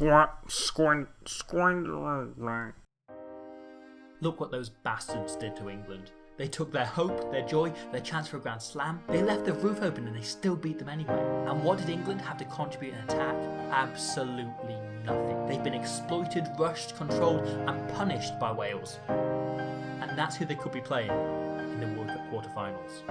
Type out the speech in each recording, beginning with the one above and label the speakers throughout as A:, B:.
A: Look what those bastards did to England. They took their hope, their joy, their chance for a Grand Slam. They left the roof open and they still beat them anyway. And what did England have to contribute in attack? Absolutely nothing. They've been exploited, rushed, controlled and punished by Wales. And that's who they could be playing in the World Cup quarterfinals.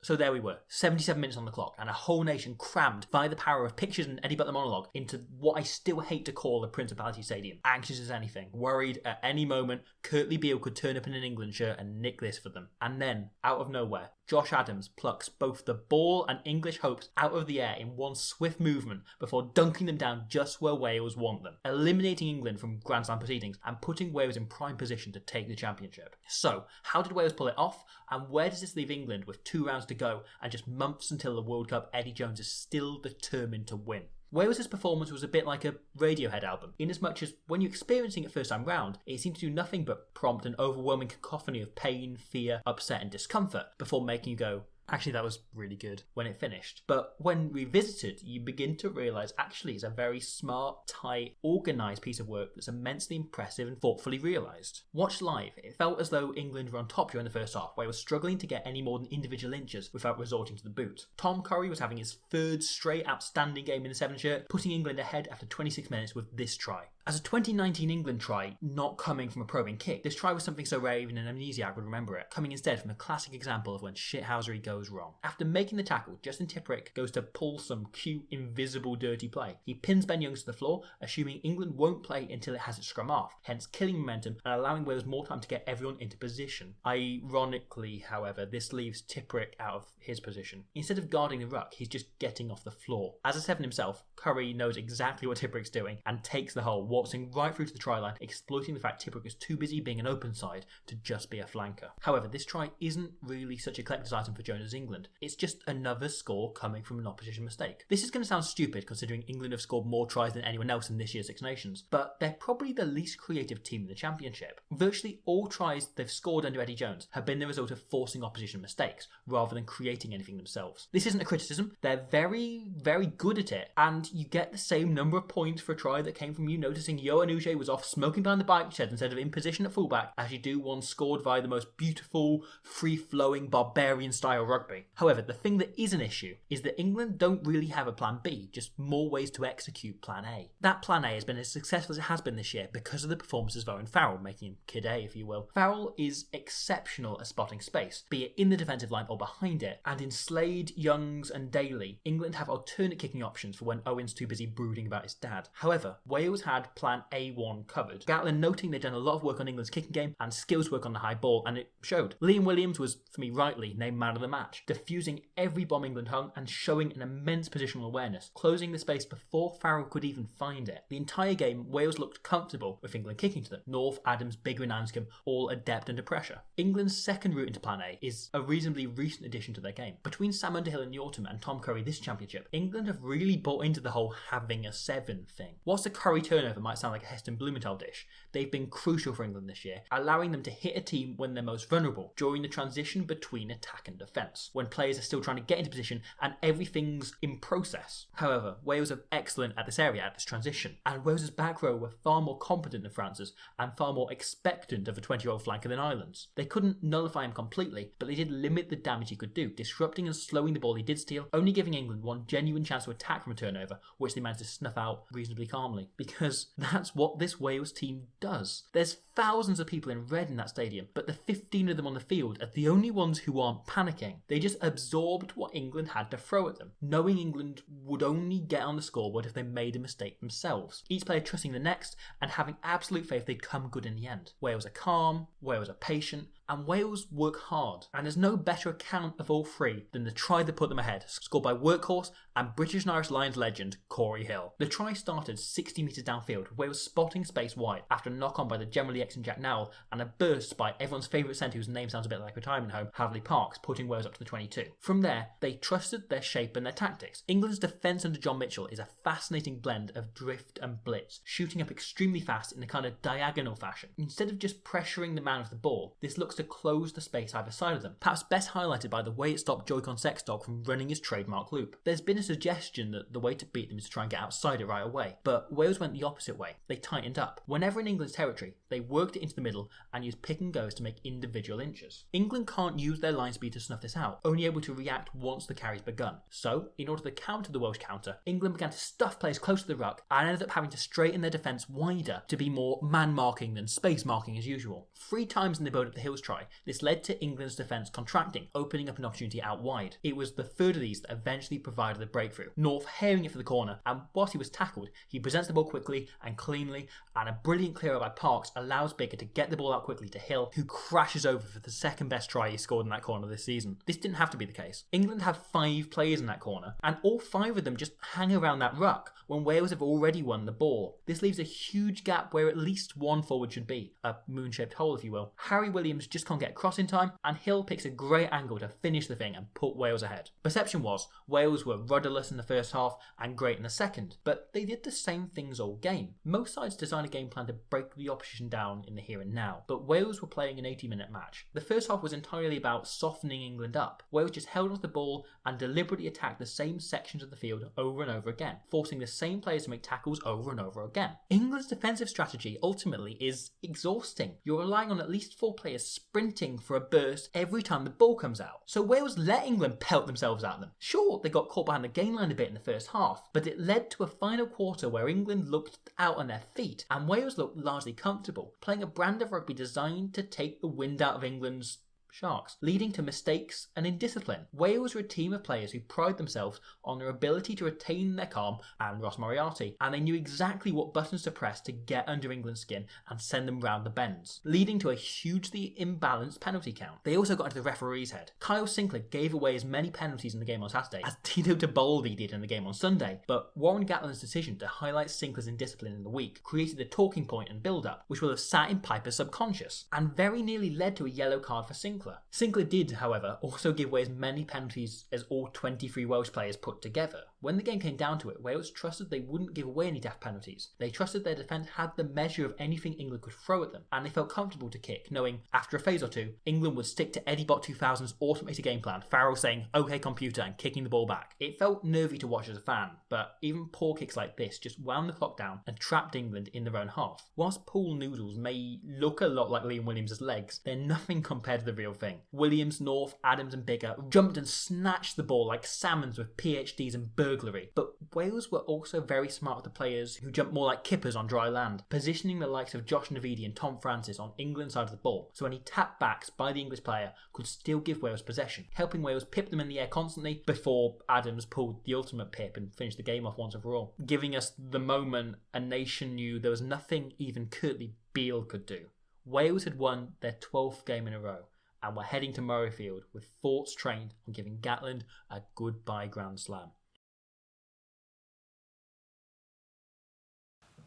A: So there we were, 77 minutes on the clock, and a whole nation crammed by the power of pictures and Eddie Butler monologue into what I still hate to call the Principality Stadium. Anxious as anything, worried at any moment Kurtley Beale could turn up in an England shirt and nick this for them. And then, out of nowhere, Josh Adams plucks both the ball and English hopes out of the air in one swift movement before dunking them down just where Wales want them, eliminating England from Grand Slam proceedings and putting Wales in prime position to take the championship. So, how did Wales pull it off, and where does this leave England with 2 rounds to go and just months until the World Cup? Eddie Jones is still determined to win. Wales' performance was a bit like a Radiohead album, in as much as when you're experiencing it first time round, it seemed to do nothing but prompt an overwhelming cacophony of pain, fear, upset and discomfort before making you go, actually that was really good when it finished. But when revisited, you begin to realise actually it's a very smart, tight, organised piece of work that's immensely impressive and thoughtfully realised. Watched live, it felt as though England were on top during the first half, where it was struggling to get any more than individual inches without resorting to the boot. Tom Curry was having his third straight outstanding game in the 7 shirt, putting England ahead after 26 minutes with this try. As a 2019 England try not coming from a probing kick, this try was something so rare even an amnesiac would remember it, coming instead from a classic example of when shithousery goes wrong. After making the tackle, Justin Tipuric goes to pull some cute, invisible, dirty play. He pins Ben Youngs to the floor, assuming England won't play until it has its scrum off, hence killing momentum and allowing Wales more time to get everyone into position. Ironically, however, this leaves Tipuric out of his position. Instead of guarding the ruck, he's just getting off the floor. As a 7 himself, Curry knows exactly what Tipuric's doing and takes the hole, waltzing right through to the try line, exploiting the fact Tipuric is too busy being an open side to just be a flanker. However, this try isn't really such a collector's item for Jones as England. It's just another score coming from an opposition mistake. This is going to sound stupid considering England have scored more tries than anyone else in this year's Six Nations, but they're probably the least creative team in the championship. Virtually all tries they've scored under Eddie Jones have been the result of forcing opposition mistakes rather than creating anything themselves. This isn't a criticism, they're very, very good at it, and you get the same number of points for a try that came from you noticing Yoann Uche was off smoking behind the bike shed instead of in position at fullback as you do one scored via the most beautiful, free-flowing, barbarian-style rugby. However, the thing that is an issue is that England don't really have a plan B, just more ways to execute plan A. That plan A has been as successful as it has been this year because of the performances of Owen Farrell, making him Kid A if you will. Farrell is exceptional at spotting space, be it in the defensive line or behind it, and in Slade, Youngs and Daly, England have alternate kicking options for when Owen's too busy brooding about his dad. However, Wales had plan A1 covered. Gatlin noting they'd done a lot of work on England's kicking game and skills work on the high ball, and it showed. Liam Williams was, for me rightly, named man of the match, diffusing every bomb England hung and showing an immense positional awareness, closing the space before Farrell could even find it. The entire game, Wales looked comfortable with England kicking to them. North, Adams, Biggar and Anscombe all adept under pressure. England's second route into plan A is a reasonably recent addition to their game. Between Sam Underhill in the autumn and Tom Curry this championship, England have really bought into the whole having a 7 thing. Whilst the Curry turnover might sound like a Heston Blumenthal dish, they've been crucial for England this year, allowing them to hit a team when they're most vulnerable, during the transition between attack and defence, when players are still trying to get into position and everything's in process. However, Wales are excellent at this area, at this transition, and Wales's back row were far more competent than France's and far more expectant of a 20-year-old flanker than Ireland's. They couldn't nullify him completely, but they did limit the damage he could do, disrupting and slowing the ball he did steal, only giving England one genuine chance to attack from a turnover, which they managed to snuff out reasonably calmly. Because that's what this Wales team does. There's thousands of people in red in that stadium, but the 15 of them on the field are the only ones who aren't panicking. They just absorbed what England had to throw at them, knowing England would only get on the scoreboard if they made a mistake themselves. Each player trusting the next and having absolute faith they'd come good in the end. Wales are calm, Wales are patient, and Wales work hard. And there's no better account of all three than the try that put them ahead, scored by workhorse and British and Irish Lions legend Corey Hill. The try started 60 metres downfield, with Wales spotting space wide after a knock-on by the generally excellent Jack Nowell and a burst by everyone's favourite centre whose name sounds a bit like retirement home, Hadley Parks, putting Wales up to the 22. From there, they trusted their shape and their tactics. England's defence under John Mitchell is a fascinating blend of drift and blitz, shooting up extremely fast in a kind of diagonal fashion. Instead of just pressuring the man with the ball, this looks to close the space either side of them, perhaps best highlighted by the way it stopped Joy-Con Sexdog from running his trademark loop. There's been a suggestion that the way to beat them is to try and get outside it right away, but Wales went the opposite way. They tightened up. Whenever in England's territory, they worked it into the middle and used pick and goes to make individual inches. England can't use their line speed to snuff this out, only able to react once the carry's begun. So, in order to counter the Welsh counter, England began to stuff players close to the ruck and ended up having to straighten their defence wider to be more man marking than space marking as usual. 3 times in the build up the Hills try, this led to England's defence contracting, opening up an opportunity out wide. It was the third of these that eventually provided the breakthrough. North herring it for the corner, and whilst he was tackled, he presents the ball quickly and cleanly, and a brilliant clear out by Parks allows Bigger to get the ball out quickly to Hill, who crashes over for the second best try he scored in that corner this season. This didn't have to be the case. England have 5 players in that corner, and all 5 of them just hang around that ruck when Wales have already won the ball. This leaves a huge gap where at least one forward should be, a moon-shaped hole if you will. Harry Williams just can't get across in time, and Hill picks a great angle to finish the thing and put Wales ahead. Perception was, Wales were rudderless in the first half and great in the second, but they did the same things all game. Most sides design a game plan to break the opposition down in the here and now, but Wales were playing an 80-minute match. The first half was entirely about softening England up. Wales just held onto the ball and deliberately attacked the same sections of the field over and over again, forcing the same players to make tackles over and over again. England's defensive strategy ultimately is exhausting. You're relying on at least 4 players sprinting for a burst every time the ball comes out. So Wales let England pelt themselves at them. Sure, they got caught behind the gain line a bit in the first half, but it led to a final quarter where England looked out on their feet and Wales looked largely comfortable, playing a brand of rugby designed to take the wind out of England's Sharks, leading to mistakes and indiscipline. Wales were a team of players who pride themselves on their ability to retain their calm and Ross Moriarty, and they knew exactly what buttons to press to get under England's skin and send them round the bends, leading to a hugely imbalanced penalty count. They also got into the referee's head. Kyle Sinclair gave away as many penalties in the game on Saturday as Tito Tiboldi did in the game on Sunday, but Warren Gatland's decision to highlight Sinclair's indiscipline in the week created a talking point and build-up, which will have sat in Piper's subconscious, and very nearly led to a yellow card for Sinclair. Sinclair did, however, also give away as many penalties as all 23 Welsh players put together. When the game came down to it, Wales trusted they wouldn't give away any daft penalties. They trusted their defence had the measure of anything England could throw at them, and they felt comfortable to kick, knowing after a phase or two, England would stick to Eddie Bot 2000's automated game plan, Farrell saying, "OK computer," and kicking the ball back. It felt nervy to watch as a fan, but even poor kicks like this just wound the clock down and trapped England in their own half. Whilst Paul Noodles may look a lot like Liam Williams' legs, they're nothing compared to the real thing. Williams, North, Adams and Bigger jumped and snatched the ball like salmons with PhDs in burglary. But Wales were also very smart with the players who jumped more like kippers on dry land, positioning the likes of Josh Navidi and Tom Francis on England's side of the ball, so any tap backs by the English player could still give Wales possession, helping Wales pip them in the air constantly before Adams pulled the ultimate pip and finished the game off once and for all, giving us the moment a nation knew there was nothing even Curtly Beale could do. Wales had won their 12th game in a row, and were heading to Murrayfield with thoughts trained on giving Gatland a goodbye Grand Slam.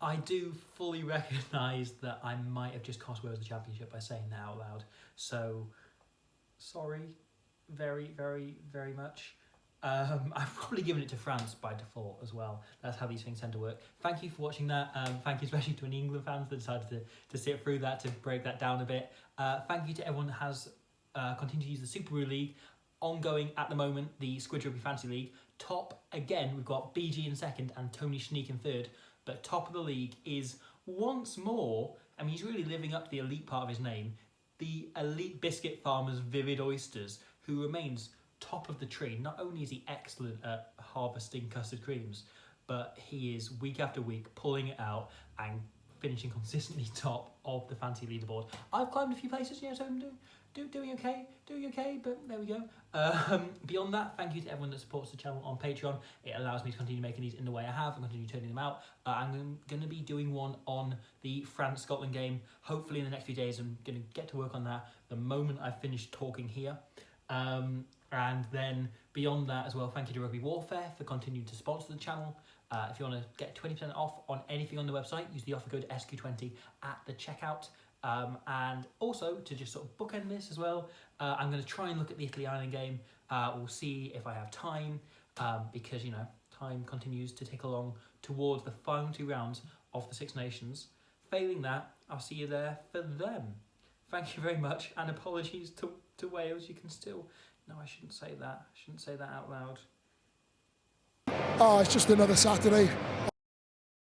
A: I do fully recognise that I might have just cost Wales the championship by saying that out loud, so sorry very, very, very much. I've probably given it to France by default as well. That's how these things tend to work. Thank you for watching that. Thank you especially to any England fans that decided to sit through that, to break that down a bit. Thank you to everyone that has continued to use the Super Rugby League. Ongoing at the moment, the Squidge Rugby Fantasy League. Top, again, we've got BG in second and Tony Schneek in third. But top of the league is once more, I mean, he's really living up to the elite part of his name, the elite biscuit farmers Vivid Oysters, who remains top of the tree. Not only is he excellent at harvesting custard creams, but he is week after week pulling it out and finishing consistently top of the fantasy leaderboard. I've climbed a few places, so I'm doing okay, but there we go. Beyond that, thank you to everyone that supports the channel on Patreon. It allows me to continue making these in the way I have and continue turning them out. I'm going to be doing one on the France-Scotland game. Hopefully in the next few days, I'm going to get to work on that the moment I finish talking here. And then beyond that as well, thank you to Rugby Warfare for continuing to sponsor the channel. If you want to get 20% off on anything on the website, use the offer code SQ20 at the checkout. And also to just sort of bookend this as well, I'm going to try and look at the Italy-Ireland game. We'll see if I have time, because, time continues to tick along towards the final 2 rounds of the Six Nations. Failing that, I'll see you there for them. Thank you very much, and apologies to Wales. You can still... No, I shouldn't say that. I shouldn't say that out loud.
B: Oh, it's just another Saturday.